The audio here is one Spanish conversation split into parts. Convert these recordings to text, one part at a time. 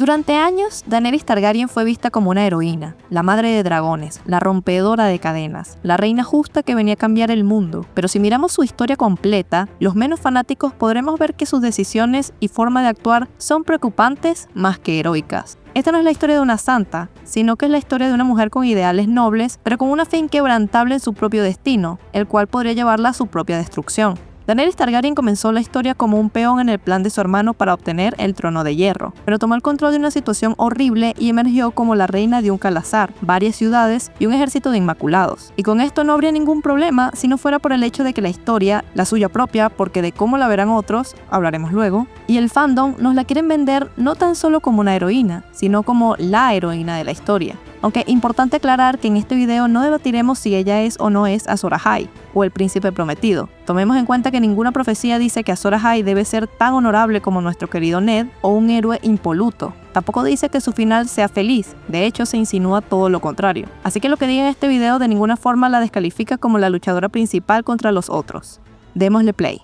Durante años, Daenerys Targaryen fue vista como una heroína, la madre de dragones, la rompedora de cadenas, la reina justa que venía a cambiar el mundo. Pero si miramos su historia completa, los menos fanáticos podremos ver que sus decisiones y forma de actuar son preocupantes más que heroicas. Esta no es la historia de una santa, sino que es la historia de una mujer con ideales nobles, pero con una fe inquebrantable en su propio destino, el cual podría llevarla a su propia destrucción. Daenerys Targaryen comenzó la historia como un peón en el plan de su hermano para obtener el trono de hierro, pero tomó el control de una situación horrible y emergió como la reina de un calazar, varias ciudades y un ejército de inmaculados. Y con esto no habría ningún problema si no fuera por el hecho de que la historia, la suya propia, porque de cómo la verán otros, hablaremos luego, y el fandom nos la quieren vender no tan solo como una heroína, sino como la heroína de la historia. Aunque importante aclarar que en este video no debatiremos si ella es o no es Azor Ahai, o el príncipe prometido. Tomemos en cuenta que ninguna profecía dice que Azor Ahai debe ser tan honorable como nuestro querido Ned o un héroe impoluto. Tampoco dice que su final sea feliz, de hecho se insinúa todo lo contrario. Así que lo que diga en este video de ninguna forma la descalifica como la luchadora principal contra los otros. Démosle play.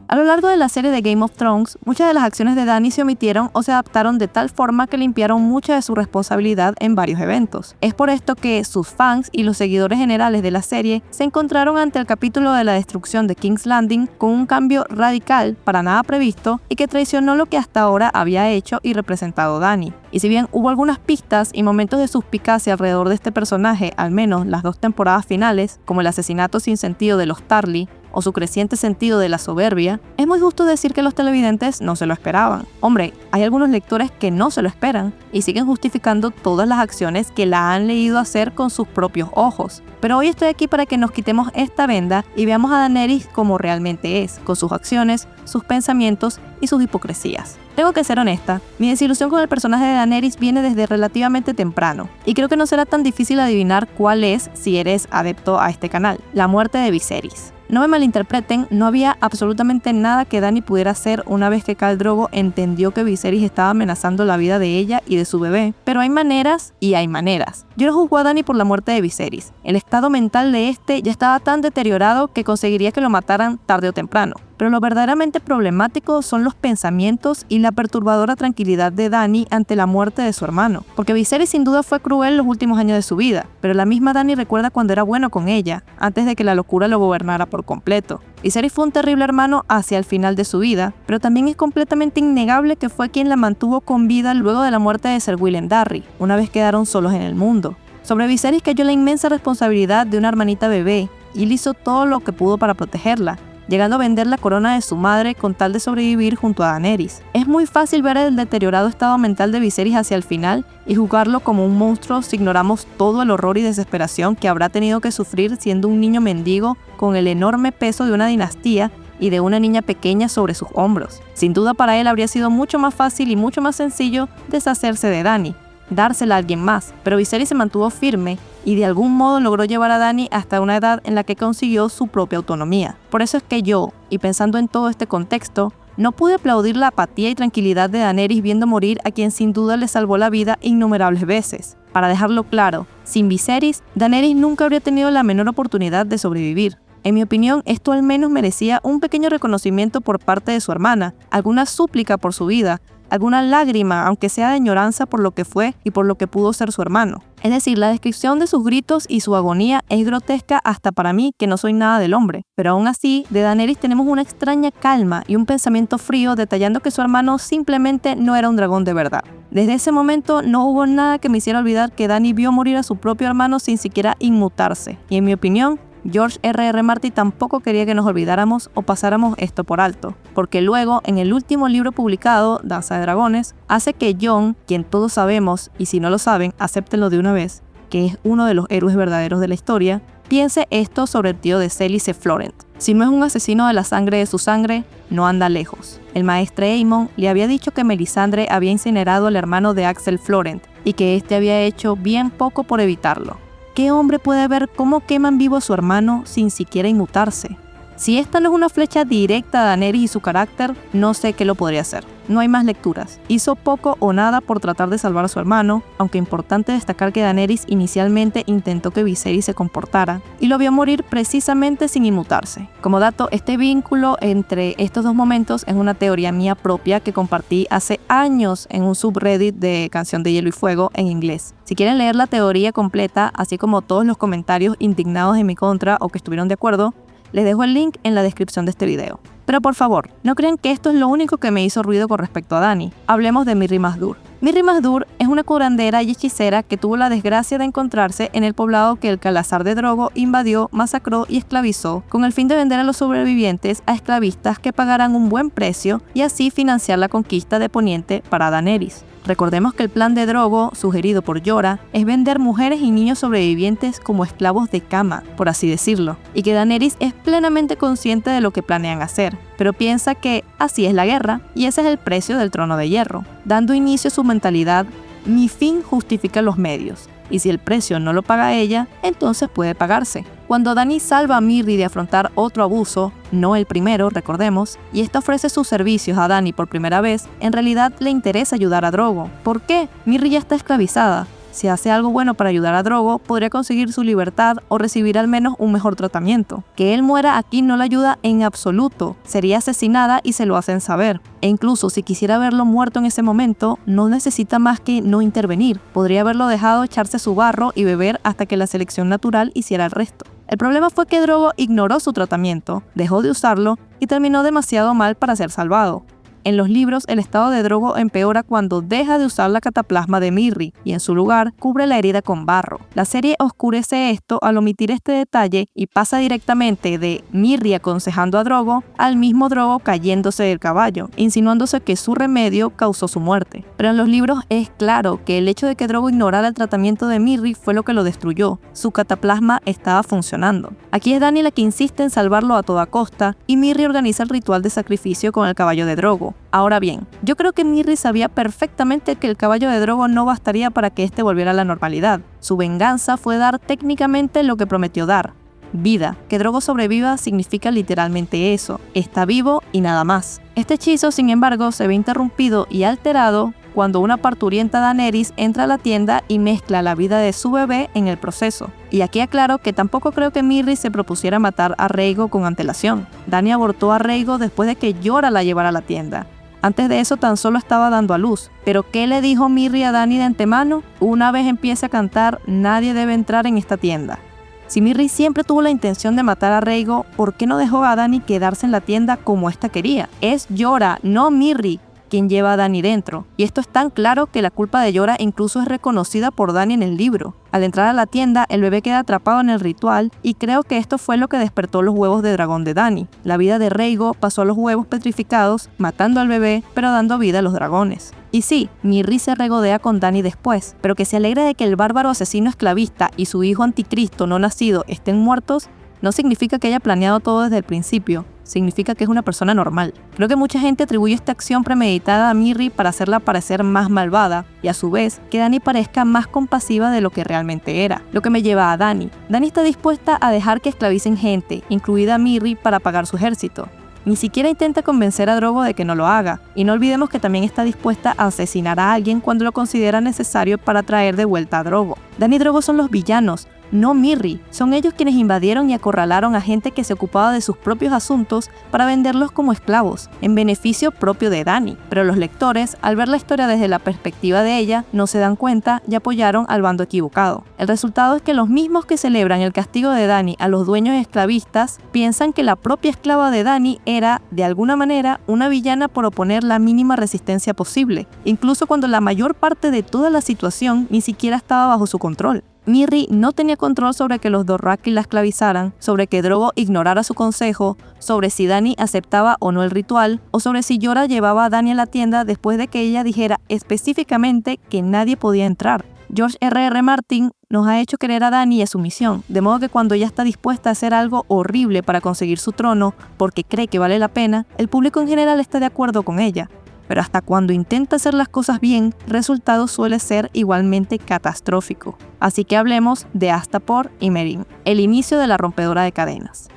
A lo largo de la serie de Game of Thrones, muchas de las acciones de Dany se omitieron o se adaptaron de tal forma que limpiaron mucha de su responsabilidad en varios eventos. Es por esto que sus fans y los seguidores generales de la serie se encontraron ante el capítulo de la destrucción de King's Landing con un cambio radical para nada previsto y que traicionó lo que hasta ahora había hecho y representado Dany. Y si bien hubo algunas pistas y momentos de suspicacia alrededor de este personaje, al menos las 2 temporadas finales, como el asesinato sin sentido de los Tarly, o su creciente sentido de la soberbia, es muy justo decir que los televidentes no se lo esperaban. Hombre, hay algunos lectores que no se lo esperan y siguen justificando todas las acciones que la han leído hacer con sus propios ojos. Pero hoy estoy aquí para que nos quitemos esta venda y veamos a Daenerys como realmente es, con sus acciones, sus pensamientos y sus hipocresías. Tengo que ser honesta, mi desilusión con el personaje de Daenerys viene desde relativamente temprano, y creo que no será tan difícil adivinar cuál es si eres adepto a este canal: la muerte de Viserys. No me malinterpreten, no había absolutamente nada que Dany pudiera hacer una vez que Khal Drogo entendió que Viserys estaba amenazando la vida de ella y de su bebé, pero hay maneras y hay maneras. Yo no juzgo a Dany por la muerte de Viserys. El estado mental de este ya estaba tan deteriorado que conseguiría que lo mataran tarde o temprano. Pero lo verdaderamente problemático son los pensamientos y la perturbadora tranquilidad de Dany ante la muerte de su hermano. Porque Viserys sin duda fue cruel los últimos años de su vida, pero la misma Dany recuerda cuando era bueno con ella, antes de que la locura lo gobernara por completo. Viserys fue un terrible hermano hacia el final de su vida, pero también es completamente innegable que fue quien la mantuvo con vida luego de la muerte de Ser Willem Darry, una vez quedaron solos en el mundo. Sobre Viserys cayó la inmensa responsabilidad de una hermanita bebé, y él hizo todo lo que pudo para protegerla, llegando a vender la corona de su madre con tal de sobrevivir junto a Daenerys. Es muy fácil ver el deteriorado estado mental de Viserys hacia el final y juzgarlo como un monstruo si ignoramos todo el horror y desesperación que habrá tenido que sufrir siendo un niño mendigo con el enorme peso de una dinastía y de una niña pequeña sobre sus hombros. Sin duda para él habría sido mucho más fácil y mucho más sencillo deshacerse de Dany, dársela a alguien más, pero Viserys se mantuvo firme y de algún modo logró llevar a Dany hasta una edad en la que consiguió su propia autonomía. Por eso es que yo, y pensando en todo este contexto, no pude aplaudir la apatía y tranquilidad de Daenerys viendo morir a quien sin duda le salvó la vida innumerables veces. Para dejarlo claro, sin Viserys, Daenerys nunca habría tenido la menor oportunidad de sobrevivir. En mi opinión, esto al menos merecía un pequeño reconocimiento por parte de su hermana, alguna súplica por su vida, alguna lágrima, aunque sea de añoranza por lo que fue y por lo que pudo ser su hermano. Es decir, la descripción de sus gritos y su agonía es grotesca hasta para mí, que no soy nada del hombre. Pero aún así, de Daenerys tenemos una extraña calma y un pensamiento frío detallando que su hermano simplemente no era un dragón de verdad. Desde ese momento no hubo nada que me hiciera olvidar que Dany vio morir a su propio hermano sin siquiera inmutarse. Y en mi opinión, George R.R. Martin tampoco quería que nos olvidáramos o pasáramos esto por alto, porque luego, en el último libro publicado, Danza de Dragones, hace que Jon, quien todos sabemos, y si no lo saben, acéptenlo de una vez, que es uno de los héroes verdaderos de la historia, piense esto sobre el tío de Selyse Florent. Si no es un asesino de la sangre de su sangre, no anda lejos. El maestre Aemon le había dicho que Melisandre había incinerado al hermano de Axel Florent, y que éste había hecho bien poco por evitarlo. ¿Qué hombre puede ver cómo queman vivo a su hermano sin siquiera inmutarse? Si esta no es una flecha directa a Daenerys y su carácter, no sé qué lo podría hacer. No hay más lecturas. Hizo poco o nada por tratar de salvar a su hermano, aunque importante destacar que Daenerys inicialmente intentó que Viserys se comportara, y lo vio morir precisamente sin inmutarse. Como dato, este vínculo entre estos dos momentos es una teoría mía propia que compartí hace años en un subreddit de Canción de Hielo y Fuego en inglés. Si quieren leer la teoría completa, así como todos los comentarios indignados en mi contra o que estuvieron de acuerdo, les dejo el link en la descripción de este video. Pero por favor, no crean que esto es lo único que me hizo ruido con respecto a Dany. Hablemos de Mirri Maz Duur. Mirri Maz Duur es una curandera y hechicera que tuvo la desgracia de encontrarse en el poblado que el Calazar de Drogo invadió, masacró y esclavizó, con el fin de vender a los sobrevivientes a esclavistas que pagaran un buen precio y así financiar la conquista de Poniente para Daenerys. Recordemos que el plan de Drogo, sugerido por Jorah, es vender mujeres y niños sobrevivientes como esclavos de cama, por así decirlo, y que Daenerys es plenamente consciente de lo que planean hacer, pero piensa que así es la guerra y ese es el precio del trono de hierro, dando inicio a su mentalidad: mi fin justifica los medios, y si el precio no lo paga ella, entonces puede pagarse. Cuando Dany salva a Mirri de afrontar otro abuso, no el primero, recordemos, y esta ofrece sus servicios a Dany por primera vez, en realidad le interesa ayudar a Drogo. ¿Por qué? Mirri ya está esclavizada. Si hace algo bueno para ayudar a Drogo, podría conseguir su libertad o recibir al menos un mejor tratamiento. Que él muera aquí no le ayuda en absoluto. Sería asesinada y se lo hacen saber. E incluso si quisiera verlo muerto en ese momento, no necesita más que no intervenir. Podría haberlo dejado echarse su barro y beber hasta que la selección natural hiciera el resto. El problema fue que Drogo ignoró su tratamiento, dejó de usarlo y terminó demasiado mal para ser salvado. En los libros, el estado de Drogo empeora cuando deja de usar la cataplasma de Mirri y en su lugar cubre la herida con barro. La serie oscurece esto al omitir este detalle y pasa directamente de Mirri aconsejando a Drogo al mismo Drogo cayéndose del caballo, insinuándose que su remedio causó su muerte. Pero en los libros es claro que el hecho de que Drogo ignorara el tratamiento de Mirri fue lo que lo destruyó. Su cataplasma estaba funcionando. Aquí es Dany la que insiste en salvarlo a toda costa y Mirri organiza el ritual de sacrificio con el caballo de Drogo. Ahora bien, yo creo que Mirri sabía perfectamente que el caballo de Drogo no bastaría para que este volviera a la normalidad. Su venganza fue dar técnicamente lo que prometió dar: vida. Que Drogo sobreviva significa literalmente eso: está vivo y nada más. Este hechizo, sin embargo, se ve interrumpido y alterado cuando una parturienta Daenerys entra a la tienda y mezcla la vida de su bebé en el proceso. Y aquí aclaro que tampoco creo que Mirri se propusiera matar a Rhaego con antelación. Dany abortó a Rhaego después de que Jorah la llevara a la tienda. Antes de eso tan solo estaba dando a luz. ¿Pero qué le dijo Mirri a Dany de antemano? Una vez empiece a cantar, nadie debe entrar en esta tienda. Si Mirri siempre tuvo la intención de matar a Rhaego, ¿por qué no dejó a Dany quedarse en la tienda como ésta quería? Es Jorah, no Mirri, quien lleva a Dany dentro. Y esto es tan claro que la culpa de Jorah incluso es reconocida por Dany en el libro. Al entrar a la tienda, el bebé queda atrapado en el ritual y creo que esto fue lo que despertó los huevos de dragón de Dany. La vida de Rhaego pasó a los huevos petrificados, matando al bebé, pero dando vida a los dragones. Y sí, Mirri se regodea con Dany después, pero que se alegra de que el bárbaro asesino esclavista y su hijo anticristo no nacido estén muertos, no significa que haya planeado todo desde el principio. Significa que es una persona normal. Creo que mucha gente atribuye esta acción premeditada a Mirri para hacerla parecer más malvada y a su vez que Dany parezca más compasiva de lo que realmente era. Lo que me lleva a Dany. Dany está dispuesta a dejar que esclavicen gente, incluida a Mirri, para pagar su ejército. Ni siquiera intenta convencer a Drogo de que no lo haga, y no olvidemos que también está dispuesta a asesinar a alguien cuando lo considera necesario para traer de vuelta a Drogo. Dany y Drogo son los villanos, no Mirri. Son ellos quienes invadieron y acorralaron a gente que se ocupaba de sus propios asuntos para venderlos como esclavos, en beneficio propio de Dany. Pero los lectores, al ver la historia desde la perspectiva de ella, no se dan cuenta y apoyaron al bando equivocado. El resultado es que los mismos que celebran el castigo de Dany a los dueños esclavistas piensan que la propia esclava de Dany era, de alguna manera, una villana por oponer la mínima resistencia posible, incluso cuando la mayor parte de toda la situación ni siquiera estaba bajo su control. Mirri no tenía control sobre que los Dothraki la esclavizaran, sobre que Drogo ignorara su consejo, sobre si Dany aceptaba o no el ritual, o sobre si Jorah llevaba a Dany a la tienda después de que ella dijera específicamente que nadie podía entrar. George R.R. Martin nos ha hecho querer a Dany y a su misión, de modo que cuando ella está dispuesta a hacer algo horrible para conseguir su trono, porque cree que vale la pena, el público en general está de acuerdo con ella. Pero hasta cuando intenta hacer las cosas bien, el resultado suele ser igualmente catastrófico. Así que hablemos de Astapor y Meereen, el inicio de la rompedora de cadenas.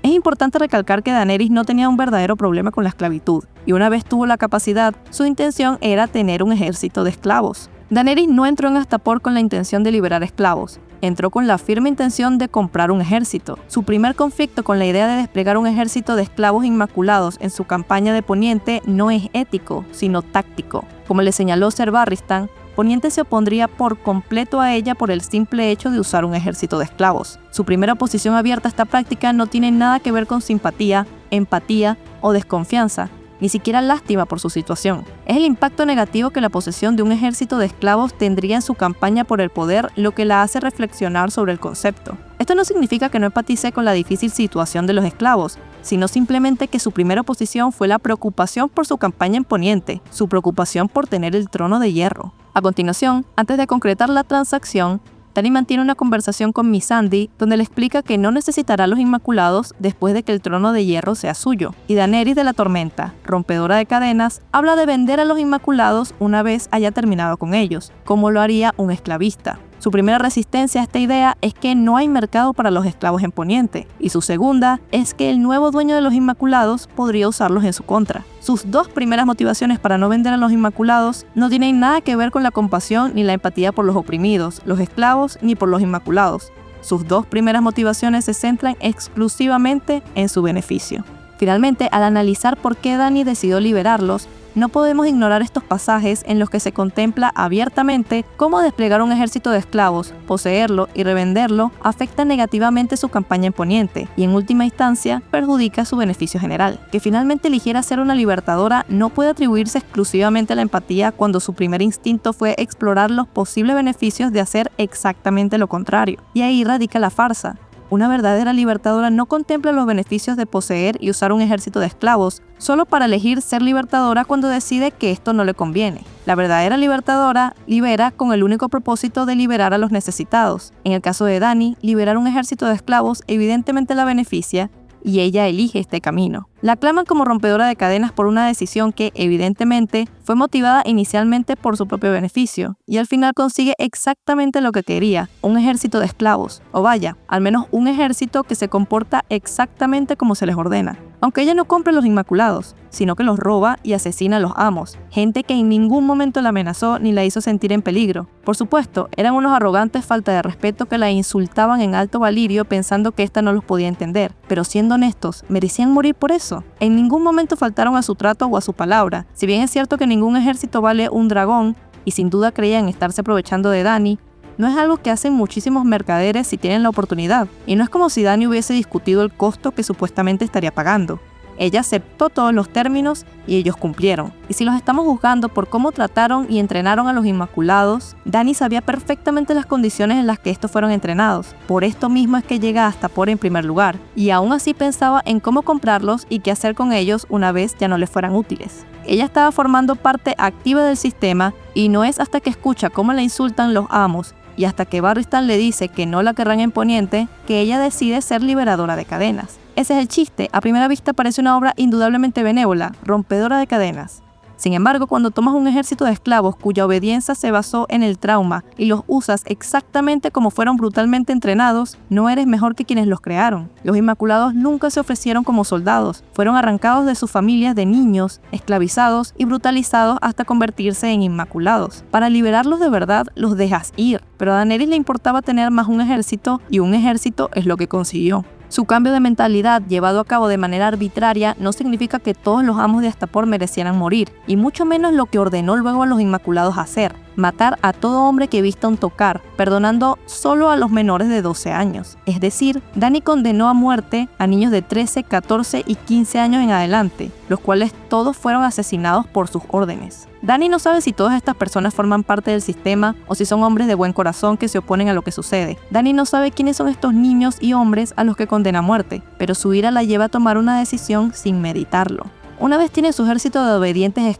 Es importante recalcar que Daenerys no tenía un verdadero problema con la esclavitud, y una vez tuvo la capacidad, su intención era tener un ejército de esclavos. Daenerys no entró en Astapor con la intención de liberar esclavos, entró con la firme intención de comprar un ejército. Su primer conflicto con la idea de desplegar un ejército de esclavos inmaculados en su campaña de Poniente no es ético, sino táctico. Como le señaló Ser Barristan, Poniente se opondría por completo a ella por el simple hecho de usar un ejército de esclavos. Su primera oposición abierta a esta práctica no tiene nada que ver con simpatía, empatía o desconfianza, ni siquiera lástima por su situación. Es el impacto negativo que la posesión de un ejército de esclavos tendría en su campaña por el poder lo que la hace reflexionar sobre el concepto. Esto no significa que no empatice con la difícil situación de los esclavos, sino simplemente que su primera oposición fue la preocupación por su campaña en Poniente, su preocupación por tener el trono de hierro. A continuación, antes de concretar la transacción, Dany mantiene una conversación con Missandei donde le explica que no necesitará a los Inmaculados después de que el trono de hierro sea suyo. Y Daenerys de la Tormenta, rompedora de cadenas, habla de vender a los Inmaculados una vez haya terminado con ellos, como lo haría un esclavista. Su primera resistencia a esta idea es que no hay mercado para los esclavos en Poniente, y su segunda es que el nuevo dueño de los Inmaculados podría usarlos en su contra. Sus dos primeras motivaciones para no vender a los Inmaculados no tienen nada que ver con la compasión ni la empatía por los oprimidos, los esclavos ni por los Inmaculados. Sus dos primeras motivaciones se centran exclusivamente en su beneficio. Finalmente, al analizar por qué Dany decidió liberarlos, no podemos ignorar estos pasajes en los que se contempla abiertamente cómo desplegar un ejército de esclavos, poseerlo y revenderlo afecta negativamente su campaña en Poniente y en última instancia perjudica su beneficio general. Que finalmente eligiera ser una libertadora no puede atribuirse exclusivamente a la empatía cuando su primer instinto fue explorar los posibles beneficios de hacer exactamente lo contrario. Y ahí radica la farsa. Una verdadera libertadora no contempla los beneficios de poseer y usar un ejército de esclavos solo para elegir ser libertadora cuando decide que esto no le conviene. La verdadera libertadora libera con el único propósito de liberar a los necesitados. En el caso de Dany, liberar un ejército de esclavos evidentemente la beneficia y ella elige este camino. La aclaman como rompedora de cadenas por una decisión que, evidentemente, fue motivada inicialmente por su propio beneficio, y al final consigue exactamente lo que quería, un ejército de esclavos, o vaya, al menos un ejército que se comporta exactamente como se les ordena. Aunque ella no compra a los Inmaculados, sino que los roba y asesina a los amos, gente que en ningún momento la amenazó ni la hizo sentir en peligro. Por supuesto, eran unos arrogantes falta de respeto que la insultaban en alto valirio pensando que ésta no los podía entender, pero siendo honestos, ¿merecían morir por eso? En ningún momento faltaron a su trato o a su palabra. Si bien es cierto que ningún ejército vale un dragón, y sin duda creían estarse aprovechando de Dany, no es algo que hacen muchísimos mercaderes si tienen la oportunidad, y no es como si Dany hubiese discutido el costo que supuestamente estaría pagando. Ella aceptó todos los términos y ellos cumplieron. Y si los estamos juzgando por cómo trataron y entrenaron a los Inmaculados, Dany sabía perfectamente las condiciones en las que estos fueron entrenados. Por esto mismo es que llega a Astapor en primer lugar, y aún así pensaba en cómo comprarlos y qué hacer con ellos una vez ya no les fueran útiles. Ella estaba formando parte activa del sistema y no es hasta que escucha cómo la insultan los amos y hasta que Barristan le dice que no la querrán en Poniente que ella decide ser liberadora de cadenas. Ese es el chiste, a primera vista parece una obra indudablemente benévola, rompedora de cadenas. Sin embargo, cuando tomas un ejército de esclavos cuya obediencia se basó en el trauma y los usas exactamente como fueron brutalmente entrenados, no eres mejor que quienes los crearon. Los Inmaculados nunca se ofrecieron como soldados, fueron arrancados de sus familias de niños, esclavizados y brutalizados hasta convertirse en Inmaculados. Para liberarlos de verdad, los dejas ir, pero a Daenerys le importaba tener más un ejército y un ejército es lo que consiguió. Su cambio de mentalidad llevado a cabo de manera arbitraria no significa que todos los amos de Astapor merecieran morir, y mucho menos lo que ordenó luego a los Inmaculados hacer, matar a todo hombre que vista un tocar, perdonando solo a los menores de 12 años. Es decir, Dany condenó a muerte a niños de 13, 14 y 15 años en adelante, los cuales todos fueron asesinados por sus órdenes. Dany no sabe si todas estas personas forman parte del sistema o si son hombres de buen corazón que se oponen a lo que sucede. Dany no sabe quiénes son estos niños y hombres a los que condena a muerte, pero su ira la lleva a tomar una decisión sin meditarlo. Una vez tiene su ejército de obedientes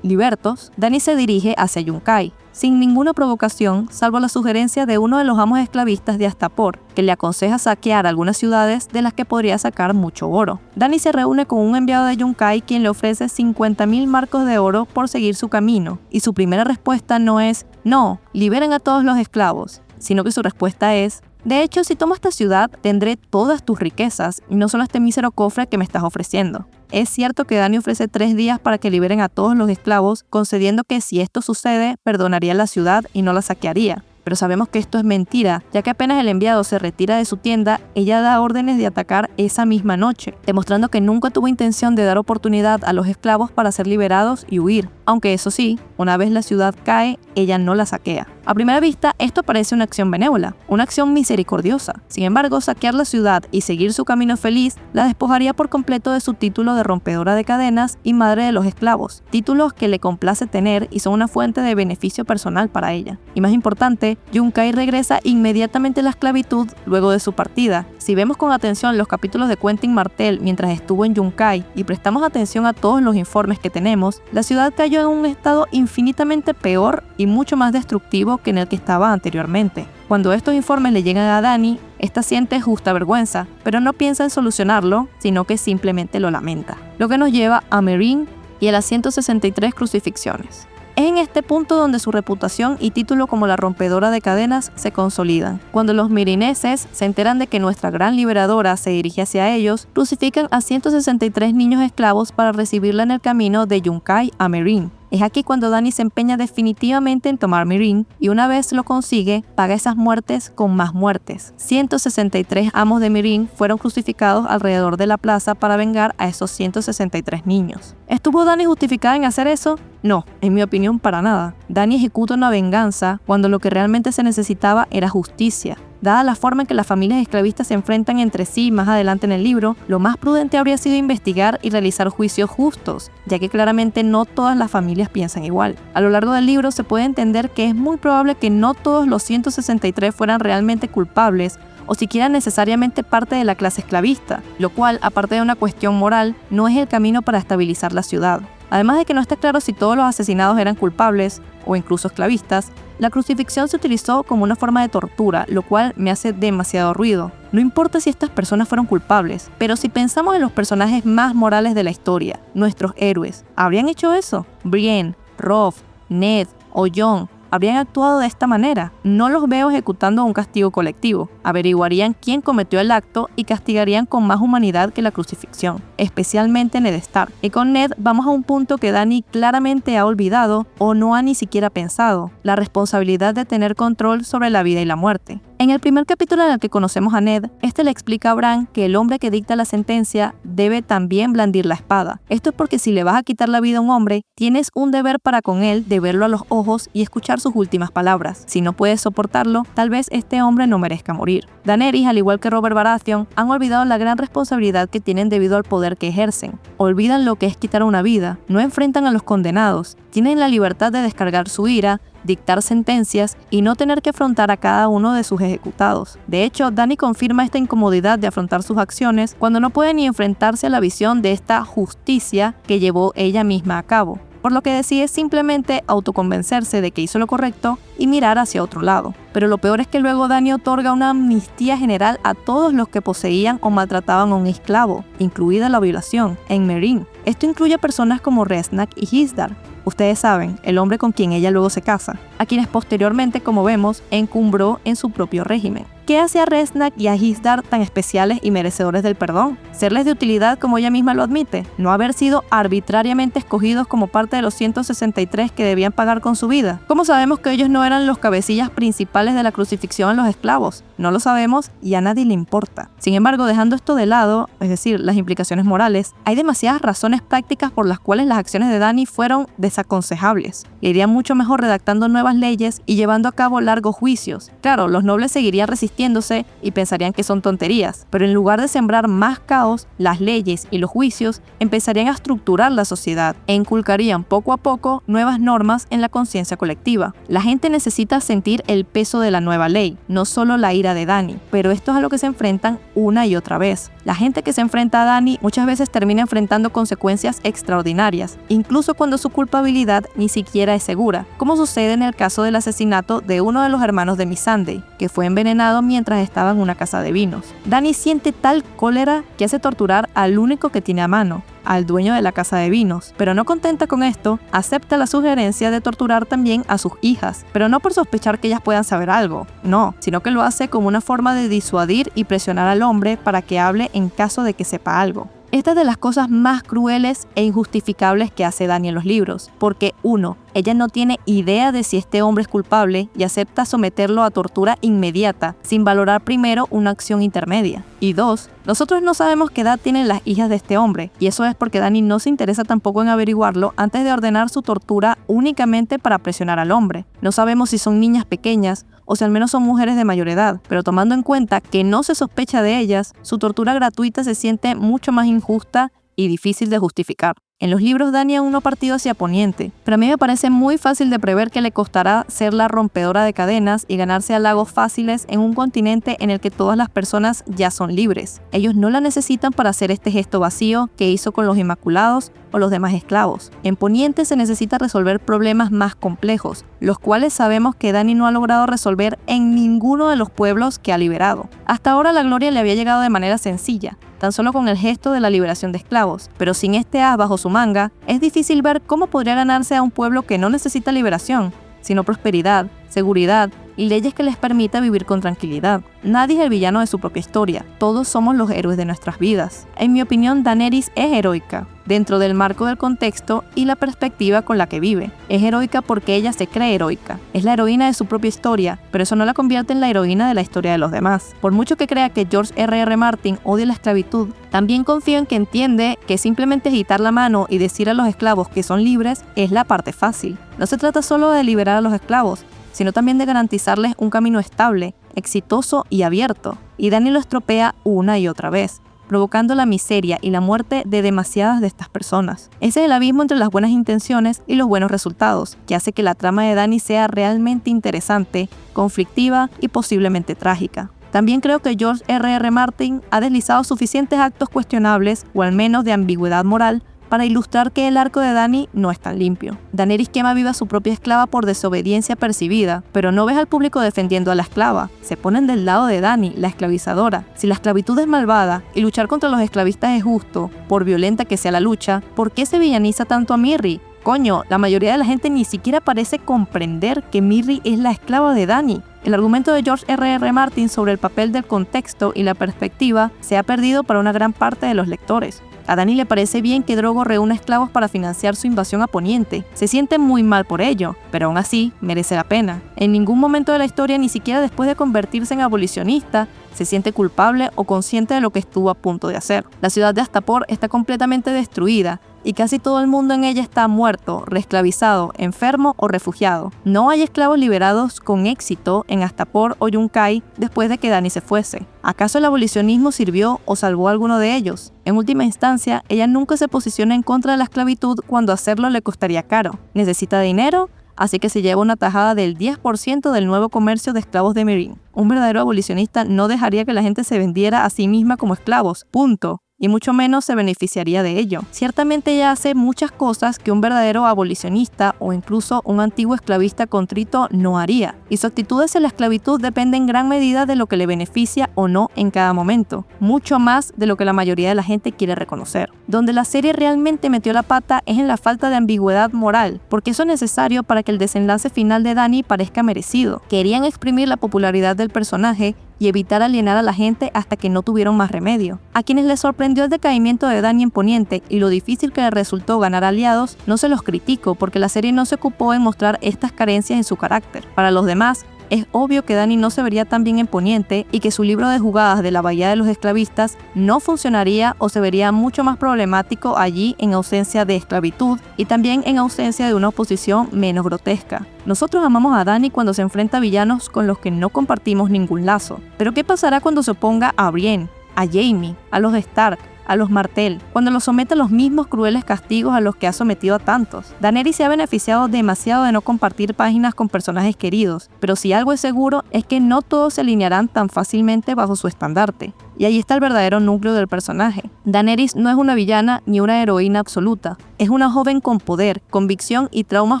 libertos, Dany se dirige hacia Yunkai, sin ninguna provocación, salvo la sugerencia de uno de los amos esclavistas de Astapor, que le aconseja saquear algunas ciudades de las que podría sacar mucho oro. Dany se reúne con un enviado de Yunkai quien le ofrece 50.000 marcos de oro por seguir su camino, y su primera respuesta no es «No, liberen a todos los esclavos», sino que su respuesta es De hecho, si tomo esta ciudad, tendré todas tus riquezas y no solo este mísero cofre que me estás ofreciendo. Es cierto que Dany ofrece 3 días para que liberen a todos los esclavos, concediendo que si esto sucede, perdonaría la ciudad y no la saquearía. Pero sabemos que esto es mentira, ya que apenas el enviado se retira de su tienda, ella da órdenes de atacar esa misma noche, demostrando que nunca tuvo intención de dar oportunidad a los esclavos para ser liberados y huir. Aunque eso sí, una vez la ciudad cae, ella no la saquea. A primera vista, esto parece una acción benévola, una acción misericordiosa. Sin embargo, saquear la ciudad y seguir su camino feliz la despojaría por completo de su título de rompedora de cadenas y madre de los esclavos, títulos que le complace tener y son una fuente de beneficio personal para ella. Y más importante, Yunkai regresa inmediatamente a la esclavitud luego de su partida. Si vemos con atención los capítulos de Quentyn Martell mientras estuvo en Yunkai y prestamos atención a todos los informes que tenemos, la ciudad cayó en un estado infinitamente peor y mucho más destructivo que en el que estaba anteriormente. Cuando estos informes le llegan a Dany, esta siente justa vergüenza, pero no piensa en solucionarlo, sino que simplemente lo lamenta. Lo que nos lleva a Meereen y a las 163 crucifixiones. Es en este punto donde su reputación y título como la rompedora de cadenas se consolidan. Cuando los meereeneses se enteran de que nuestra gran liberadora se dirige hacia ellos, crucifican a 163 niños esclavos para recibirla en el camino de Yunkai a Meereen. Es aquí cuando Dany se empeña definitivamente en tomar Meereen y una vez lo consigue, paga esas muertes con más muertes. 163 amos de Meereen fueron crucificados alrededor de la plaza para vengar a esos 163 niños. ¿Estuvo Dany justificada en hacer eso? No, en mi opinión para nada. Dany ejecuta una venganza cuando lo que realmente se necesitaba era justicia. Dada la forma en que las familias esclavistas se enfrentan entre sí más adelante en el libro, lo más prudente habría sido investigar y realizar juicios justos, ya que claramente no todas las familias piensan igual. A lo largo del libro se puede entender que es muy probable que no todos los 163 fueran realmente culpables o siquiera necesariamente parte de la clase esclavista, lo cual, aparte de una cuestión moral, no es el camino para estabilizar la ciudad. Además de que no está claro si todos los asesinados eran culpables o incluso esclavistas, la crucifixión se utilizó como una forma de tortura, lo cual me hace demasiado ruido. No importa si estas personas fueron culpables, pero si pensamos en los personajes más morales de la historia, nuestros héroes, ¿habrían hecho eso? Brienne, Robb, Ned o Jon habrían actuado de esta manera. No los veo ejecutando un castigo colectivo. Averiguarían quién cometió el acto y castigarían con más humanidad que la crucifixión, especialmente Ned Stark. Y con Ned vamos a un punto que Dany claramente ha olvidado o no ha ni siquiera pensado: la responsabilidad de tener control sobre la vida y la muerte. En el primer capítulo en el que conocemos a Ned, este le explica a Bran que el hombre que dicta la sentencia debe también blandir la espada. Esto es porque si le vas a quitar la vida a un hombre, tienes un deber para con él de verlo a los ojos y escuchar sus últimas palabras. Si no puedes soportarlo, tal vez este hombre no merezca morir. Daenerys, al igual que Robert Baratheon, han olvidado la gran responsabilidad que tienen debido al poder que ejercen. Olvidan lo que es quitar una vida, no enfrentan a los condenados, tienen la libertad de descargar su ira, dictar sentencias y no tener que afrontar a cada uno de sus ejecutados. De hecho, Dany confirma esta incomodidad de afrontar sus acciones cuando no puede ni enfrentarse a la visión de esta justicia que llevó ella misma a cabo, por lo que decide simplemente autoconvencerse de que hizo lo correcto y mirar hacia otro lado. Pero lo peor es que luego Dany otorga una amnistía general a todos los que poseían o maltrataban a un esclavo, incluida la violación, en Meereen. Esto incluye a personas como Resnack y Hizdahr. Ustedes saben, el hombre con quien ella luego se casa, a quienes posteriormente, como vemos, encumbró en su propio régimen. ¿Qué hace a Resnack y a Hizdahr tan especiales y merecedores del perdón? Serles de utilidad, como ella misma lo admite, no haber sido arbitrariamente escogidos como parte de los 163 que debían pagar con su vida. ¿Cómo sabemos que ellos no eran los cabecillas principales de la crucifixión a los esclavos? No lo sabemos y a nadie le importa. Sin embargo, dejando esto de lado, es decir, las implicaciones morales, hay demasiadas razones prácticas por las cuales las acciones de Dany fueron desaconsejables. Le iría mucho mejor redactando nuevas leyes y llevando a cabo largos juicios. Claro, los nobles seguirían resistiéndose y pensarían que son tonterías, pero en lugar de sembrar más caos, las leyes y los juicios empezarían a estructurar la sociedad e inculcarían poco a poco nuevas normas en la conciencia colectiva. La gente necesita sentir el peso de la nueva ley, no solo la ira de Dany, pero esto es a lo que se enfrentan una y otra vez. La gente que se enfrenta a Dany muchas veces termina enfrentando consecuencias extraordinarias, incluso cuando su culpabilidad ni siquiera es segura, como sucede en el caso del asesinato de uno de los hermanos de Missandei, que fue envenenado torturado mientras estaba en una casa de vinos. Dany siente tal cólera que hace torturar al único que tiene a mano, al dueño de la casa de vinos, pero no contenta con esto, acepta la sugerencia de torturar también a sus hijas, pero no por sospechar que ellas puedan saber algo, no, sino que lo hace como una forma de disuadir y presionar al hombre para que hable en caso de que sepa algo. Esta es de las cosas más crueles e injustificables que hace Dany en los libros, porque 1. Ella no tiene idea de si este hombre es culpable y acepta someterlo a tortura inmediata, sin valorar primero una acción intermedia. Y 2. Nosotros no sabemos qué edad tienen las hijas de este hombre, y eso es porque Dany no se interesa tampoco en averiguarlo antes de ordenar su tortura únicamente para presionar al hombre. No sabemos si son niñas pequeñas, o si al menos son mujeres de mayor edad, pero tomando en cuenta que no se sospecha de ellas, su tortura gratuita se siente mucho más injusta y difícil de justificar. En los libros Dany aún no partió hacia Poniente, pero a mí me parece muy fácil de prever que le costará ser la rompedora de cadenas y ganarse halagos fáciles en un continente en el que todas las personas ya son libres. Ellos no la necesitan para hacer este gesto vacío que hizo con los Inmaculados o los demás esclavos. En Poniente se necesita resolver problemas más complejos, los cuales sabemos que Dany no ha logrado resolver en ninguno de los pueblos que ha liberado. Hasta ahora la gloria le había llegado de manera sencilla, tan solo con el gesto de la liberación de esclavos, pero sin este as bajo su manga, es difícil ver cómo podría ganarse a un pueblo que no necesita liberación, sino prosperidad, seguridad y leyes que les permita vivir con tranquilidad. Nadie es el villano de su propia historia, todos somos los héroes de nuestras vidas. En mi opinión, Daenerys es heroica, dentro del marco del contexto y la perspectiva con la que vive. Es heroica porque ella se cree heroica, es la heroína de su propia historia, pero eso no la convierte en la heroína de la historia de los demás. Por mucho que crea que George R.R. Martin odie la esclavitud, también confío en que entiende que simplemente agitar la mano y decir a los esclavos que son libres es la parte fácil. No se trata solo de liberar a los esclavos, sino también de garantizarles un camino estable, exitoso y abierto. Y Dany lo estropea una y otra vez, provocando la miseria y la muerte de demasiadas de estas personas. Ese es el abismo entre las buenas intenciones y los buenos resultados, que hace que la trama de Dany sea realmente interesante, conflictiva y posiblemente trágica. También creo que George R.R. Martin ha deslizado suficientes actos cuestionables, o al menos de ambigüedad moral, para ilustrar que el arco de Dany no es tan limpio. Daenerys quema viva a su propia esclava por desobediencia percibida, pero no ves al público defendiendo a la esclava. Se ponen del lado de Dany, la esclavizadora. Si la esclavitud es malvada y luchar contra los esclavistas es justo, por violenta que sea la lucha, ¿por qué se villaniza tanto a Mirri? Coño, la mayoría de la gente ni siquiera parece comprender que Mirri es la esclava de Dany. El argumento de George R.R. Martin sobre el papel del contexto y la perspectiva se ha perdido para una gran parte de los lectores. A Dany le parece bien que Drogo reúna esclavos para financiar su invasión a Poniente. Se siente muy mal por ello, pero aún así merece la pena. En ningún momento de la historia, ni siquiera después de convertirse en abolicionista, se siente culpable o consciente de lo que estuvo a punto de hacer. La ciudad de Astapor está completamente destruida y casi todo el mundo en ella está muerto, reesclavizado, enfermo o refugiado. No hay esclavos liberados con éxito en Astapor o Yunkai después de que Dany se fuese. ¿Acaso el abolicionismo sirvió o salvó a alguno de ellos? En última instancia, ella nunca se posiciona en contra de la esclavitud cuando hacerlo le costaría caro. ¿Necesita dinero? Así que se lleva una tajada del 10% del nuevo comercio de esclavos de Meereen. Un verdadero abolicionista no dejaría que la gente se vendiera a sí misma como esclavos, punto. Y mucho menos se beneficiaría de ello. Ciertamente ella hace muchas cosas que un verdadero abolicionista o incluso un antiguo esclavista contrito no haría, y su actitud hacia la esclavitud depende en gran medida de lo que le beneficia o no en cada momento, mucho más de lo que la mayoría de la gente quiere reconocer. Donde la serie realmente metió la pata es en la falta de ambigüedad moral, porque eso es necesario para que el desenlace final de Dany parezca merecido. Querían exprimir la popularidad del personaje y evitar alienar a la gente hasta que no tuvieron más remedio. A quienes les sorprendió el decaimiento de Dany en Poniente y lo difícil que le resultó ganar aliados, no se los critico porque la serie no se ocupó en mostrar estas carencias en su carácter. Para los demás, es obvio que Dany no se vería tan bien en Poniente y que su libro de jugadas de la Bahía de los Esclavistas no funcionaría o se vería mucho más problemático allí en ausencia de esclavitud y también en ausencia de una oposición menos grotesca. Nosotros amamos a Dany cuando se enfrenta a villanos con los que no compartimos ningún lazo. Pero ¿qué pasará cuando se oponga a Brienne, a Jaime, a los Stark, a los Martell, cuando los somete a los mismos crueles castigos a los que ha sometido a tantos? Daenerys se ha beneficiado demasiado de no compartir páginas con personajes queridos, pero si algo es seguro es que no todos se alinearán tan fácilmente bajo su estandarte. Y ahí está el verdadero núcleo del personaje. Daenerys no es una villana ni una heroína absoluta. Es una joven con poder, convicción y traumas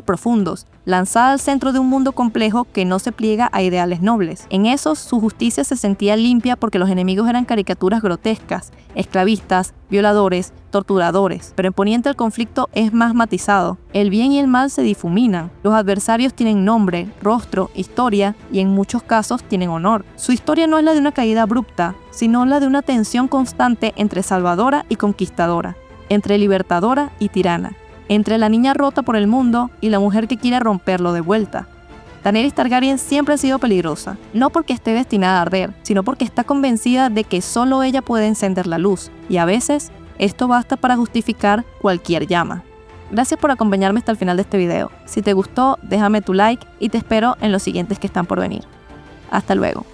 profundos, lanzada al centro de un mundo complejo que no se pliega a ideales nobles. En esos, su justicia se sentía limpia porque los enemigos eran caricaturas grotescas, esclavistas, violadores, torturadores. Pero en Poniente el conflicto es más matizado. El bien y el mal se difuminan. Los adversarios tienen nombre, rostro, historia y en muchos casos tienen honor. Su historia no es la de una caída abrupta, sino la de una tensión constante entre salvadora y conquistadora, entre libertadora y tirana, entre la niña rota por el mundo y la mujer que quiere romperlo de vuelta. Daenerys Targaryen siempre ha sido peligrosa, no porque esté destinada a arder, sino porque está convencida de que solo ella puede encender la luz, y a veces esto basta para justificar cualquier llama. Gracias por acompañarme hasta el final de este video. Si te gustó, déjame tu like y te espero en los siguientes que están por venir. Hasta luego.